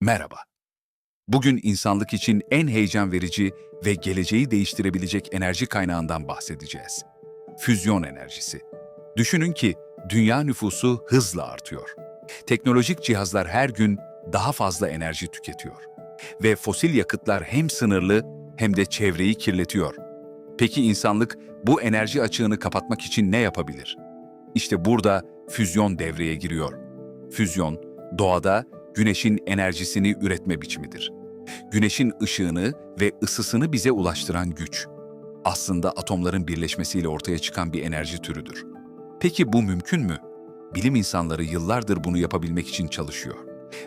Merhaba. Bugün insanlık için en heyecan verici ve geleceği değiştirebilecek enerji kaynağından bahsedeceğiz. Füzyon enerjisi. Düşünün ki dünya nüfusu hızla artıyor. Teknolojik cihazlar her gün daha fazla enerji tüketiyor. Ve fosil yakıtlar hem sınırlı hem de çevreyi kirletiyor. Peki insanlık bu enerji açığını kapatmak için ne yapabilir? İşte burada füzyon devreye giriyor. Füzyon, doğada Güneşin enerjisini üretme biçimidir. Güneşin ışığını ve ısısını bize ulaştıran güç. Aslında atomların birleşmesiyle ortaya çıkan bir enerji türüdür. Peki bu mümkün mü? Bilim insanları yıllardır bunu yapabilmek için çalışıyor.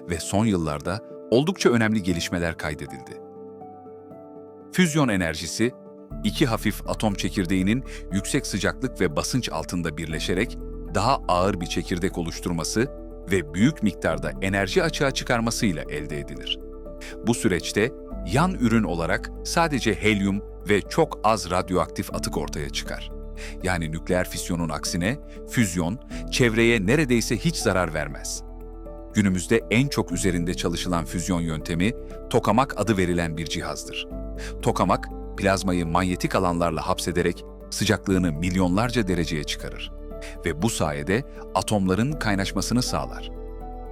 Ve son yıllarda oldukça önemli gelişmeler kaydedildi. Füzyon enerjisi, iki hafif atom çekirdeğinin yüksek sıcaklık ve basınç altında birleşerek daha ağır bir çekirdek oluşturması ve büyük miktarda enerji açığa çıkarmasıyla elde edilir. Bu süreçte yan ürün olarak sadece helyum ve çok az radyoaktif atık ortaya çıkar. Yani nükleer fisyonun aksine füzyon çevreye neredeyse hiç zarar vermez. Günümüzde en çok üzerinde çalışılan füzyon yöntemi tokamak adı verilen bir cihazdır. Tokamak, plazmayı manyetik alanlarla hapsederek sıcaklığını milyonlarca dereceye çıkarır ve bu sayede atomların kaynaşmasını sağlar.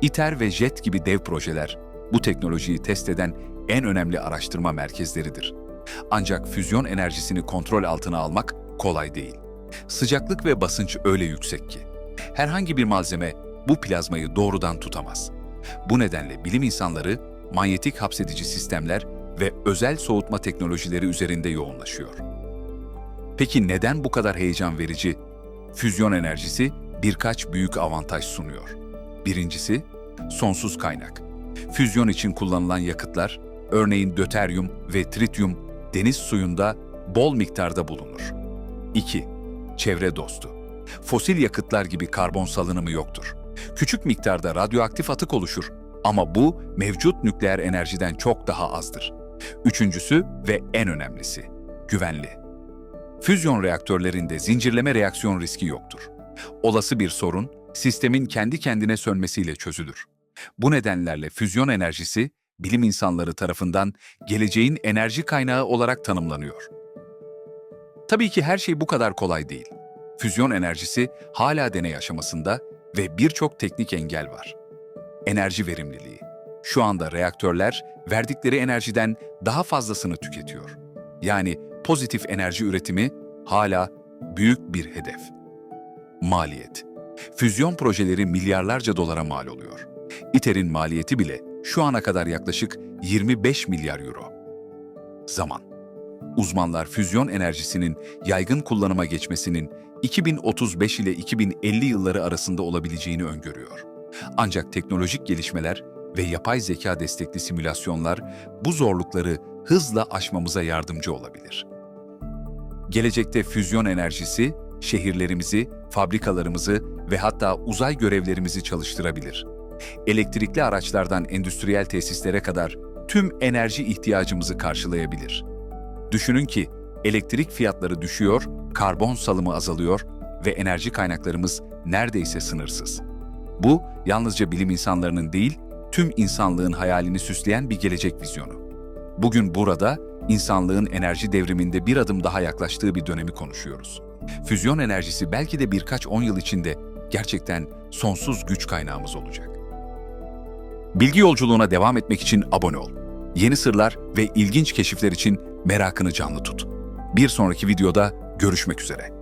ITER ve JET gibi dev projeler bu teknolojiyi test eden en önemli araştırma merkezleridir. Ancak füzyon enerjisini kontrol altına almak kolay değil. Sıcaklık ve basınç öyle yüksek ki herhangi bir malzeme bu plazmayı doğrudan tutamaz. Bu nedenle bilim insanları manyetik hapsedici sistemler ve özel soğutma teknolojileri üzerinde yoğunlaşıyor. Peki neden bu kadar heyecan verici? Füzyon enerjisi birkaç büyük avantaj sunuyor. Birincisi, sonsuz kaynak. Füzyon için kullanılan yakıtlar, örneğin döteryum ve trityum, deniz suyunda bol miktarda bulunur. 2. Çevre dostu. Fosil yakıtlar gibi karbon salınımı yoktur. Küçük miktarda radyoaktif atık oluşur ama bu mevcut nükleer enerjiden çok daha azdır. Üçüncüsü ve en önemlisi, güvenli. Füzyon reaktörlerinde zincirleme reaksiyon riski yoktur. Olası bir sorun, sistemin kendi kendine sönmesiyle çözülür. Bu nedenlerle füzyon enerjisi, bilim insanları tarafından geleceğin enerji kaynağı olarak tanımlanıyor. Tabii ki her şey bu kadar kolay değil. Füzyon enerjisi hala deney aşamasında ve birçok teknik engel var. Enerji verimliliği. Şu anda reaktörler verdikleri enerjiden daha fazlasını tüketiyor. Yani pozitif enerji üretimi hala büyük bir hedef. Maliyet. Füzyon projeleri milyarlarca dolara mal oluyor. ITER'in maliyeti bile şu ana kadar yaklaşık 25 milyar euro. Zaman. Uzmanlar füzyon enerjisinin yaygın kullanıma geçmesinin 2035 ile 2050 yılları arasında olabileceğini öngörüyor. Ancak teknolojik gelişmeler ve yapay zeka destekli simülasyonlar bu zorlukları hızla aşmamıza yardımcı olabilir. Gelecekte füzyon enerjisi şehirlerimizi, fabrikalarımızı ve hatta uzay görevlerimizi çalıştırabilir. Elektrikli araçlardan endüstriyel tesislere kadar tüm enerji ihtiyacımızı karşılayabilir. Düşünün ki elektrik fiyatları düşüyor, karbon salımı azalıyor ve enerji kaynaklarımız neredeyse sınırsız. Bu yalnızca bilim insanlarının değil, tüm insanlığın hayalini süsleyen bir gelecek vizyonu. Bugün burada insanlığın enerji devriminde bir adım daha yaklaştığı bir dönemi konuşuyoruz. Füzyon enerjisi belki de birkaç 10 yıl içinde gerçekten sonsuz güç kaynağımız olacak. Bilgi yolculuğuna devam etmek için abone ol. Yeni sırlar ve ilginç keşifler için merakını canlı tut. Bir sonraki videoda görüşmek üzere.